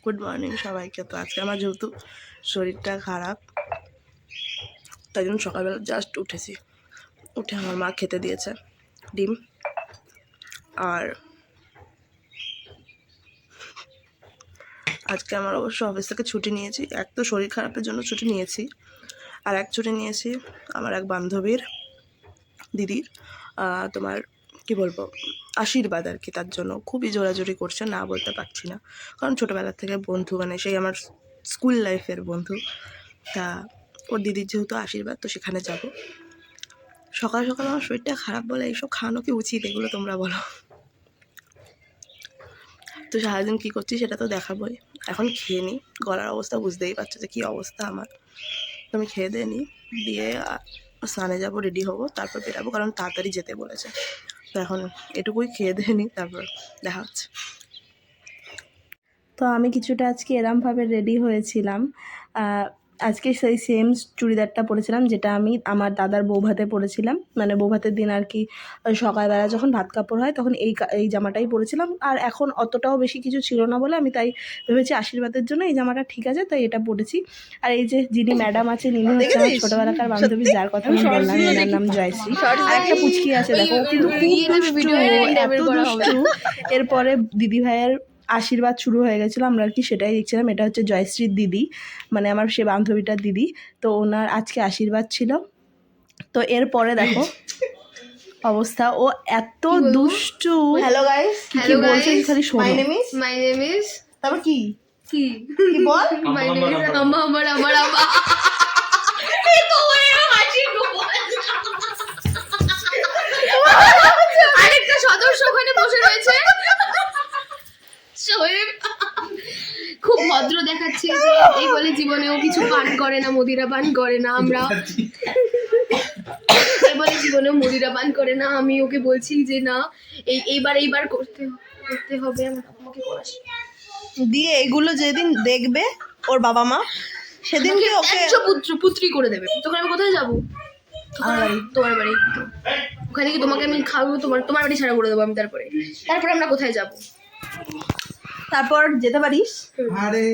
Good morning সবাইকে। তো আজকে আমার যেহেতু শরীরটা খারাপ, তাই জন্য সকালবেলা জাস্ট উঠেছি। উঠে আমার মা খেতে দিয়েছে ডিম, আর আজকে আমার অবশ্য অফিস থেকে ছুটি নিয়েছি। এক তো শরীর খারাপের জন্য ছুটি নিয়েছি, আর এক ছুটি নিয়েছি আমার এক বান্ধবীর দিদির তোমার কি বলবো আশীর্বাদ আর কি। তার জন্য খুবই জোরাজোরি করছে, না বলতে পারছি না, কারণ ছোটোবেলার থেকে বন্ধু, মানে সেই আমার স্কুল লাইফের বন্ধু। তা ওর দিদির যেহেতু আশীর্বাদ, তো সেখানে যাব। সকাল সকাল আমার শরীরটা খারাপ বলে এইসব খাওয়ানো কি উচিত, এগুলো তোমরা বলো। তো সারাদিন কী করছি সেটা তো দেখাবোই। এখন খেয়ে নিই, গলার অবস্থা বুঝতেই পারছো যে কী অবস্থা আমার। তো আমি খেয়ে দিয়ে নিই, দিয়ে স্নানে যাবো, রেডি হবো, তারপর বেরাবো, কারণ তাড়াতাড়ি যেতে বলেছে। তো এখন এটুকুই খেয়ে দিয়ে নিই, তারপর দেখা হচ্ছে। তো আমি কিছুটা আজকে এরমভাবে রেডি হয়েছিলাম। আজকে সেই সেম চুড়িদারটা পরেছিলাম যেটা আমি আমার দাদার বৌভাতে পরেছিলাম, মানে বৌভাতের দিন আর কি। সকালবেলা যখন ভাত কাপড় হয় তখন এই জামাটাই পরেছিলাম। আর এখন অতটাও বেশি কিছু ছিল না বলে আমি তাই ভেবেছি আশীর্বাদের জন্য এই জামাটা ঠিক আছে, তাই এটা পরেছি। আর এই যে যিনি ম্যাডাম আছে, যিনি হচ্ছে আমার ছোটোবেলাকার বান্ধবী, যার কথা আমি বললাম, এনার নাম জয়শ্রী। আর একটা পুচকি আছে, দেখো, কিন্তু খুব দুষ্টু, এত দুষ্টু। এরপরে দিদিভাইয়ের আশীর্বাদ শুরু হয়ে গেছিলো, আমরা আর কি সেটাই দেখছিলাম। এটা হচ্ছে জয়শ্রীর দিদি, মানে আমার সে বান্ধবীটার দিদি। তো ওনার আজকে আশীর্বাদ ছিল। তো এরপরে দেখো অবস্থা, ও এত দুষ্টু। হ্যালো গাইস, কি বলছে খালি শোনো। মাই নেম ইজ তারপর কি কি কি বল? মাই নেম ইজ আমার আরেকটা সদস্য ওখানে বসে রয়েছে, সোহেব। খুব ভদ্র দেখাচ্ছে যে এই বলে জীবনেও কিছু পান করে না, মদিরা পান করে না। আমরা এই বলে জীবনেও মদিরা পান করে না। আমি ওকে বলছি যে না, এইবার করতে হবে আমাকে করাস। দিয়ে এগুলো যেদিন দেখবে ওর বাবা মা, সেদিন কি ওকে 100 পুত্রী করে দেবে। তখন আমি কোথায় যাবো? তোমার বাড়ি। ওখানে কি তোমাকে আমি খাবো, তোমার বাড়ি ছাড়া করে দেবো আমি। তারপরে আমরা কোথায় যাবো? তারপর যেতে পারিস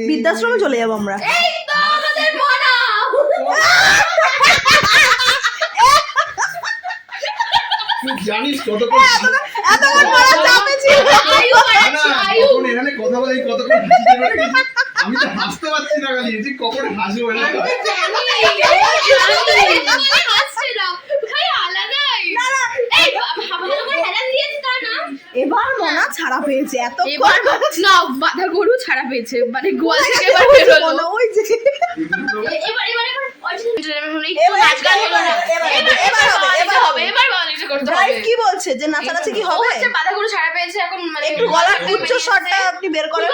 বৃদ্ধাশ্রমে চলে যাবো আমরা। এই তো আমাদের মনা। জানিস কতক্ষণ এতক্ষণ মারা চাপে ছিল। এখানে কথা বলে কতক্ষণ হাসতে পারি, আমি তো হাসতে পারছি না, খালি যে কখন হাসবো না। এবার মনা ছাড়া পেয়েছে, এত না বাধা গরু ছাড়া পেয়েছে, মানে গোয়াল থেকে এবার বের হলো। ওই যে কি বলছে যে নাচানাচি কি হবে? বাধা গরু ছাড়া পেয়েছে, এখন মানে একটু গলার উচ্চ স্বরটা আপনি বের করেন।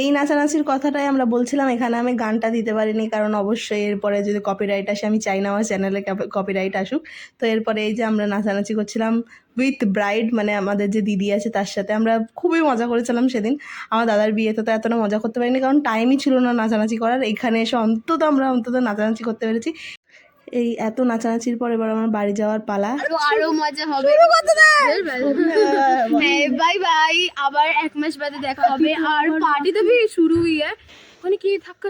এই নাচানাচির কথাটাই আমরা বলছিলাম। এখানে আমি গানটা দিতে পারিনি, কারণ অবশ্যই এরপরে যদি কপিরাইট আসে, আমি চাই না আমার চ্যানেলে কপিরাইট আসুক। তো এরপরে এই যে আমরা নাচানাচি করছিলাম উইথ ব্রাইড, মানে আমাদের যে দিদি আছে তার সাথে। আমরা খুবই মজা করেছিলাম সেদিন। আমার দাদার বিয়েতে তো এতটা মজা করতে পারিনি, কারণ টাইমই ছিল না নাচানাচি করার। এখানে এসে আমরা অন্তত নাচানাচি করতে পেরেছি। এই এত নাচানাচির পর এবার আমার বাড়ি যাওয়ার পালা। আরো মজা হবে। বাই বাই, আবার 1 মাস বাদে দেখা হবে। আর পার্টি তো भी शुरू हुई है, মানে কি থাকা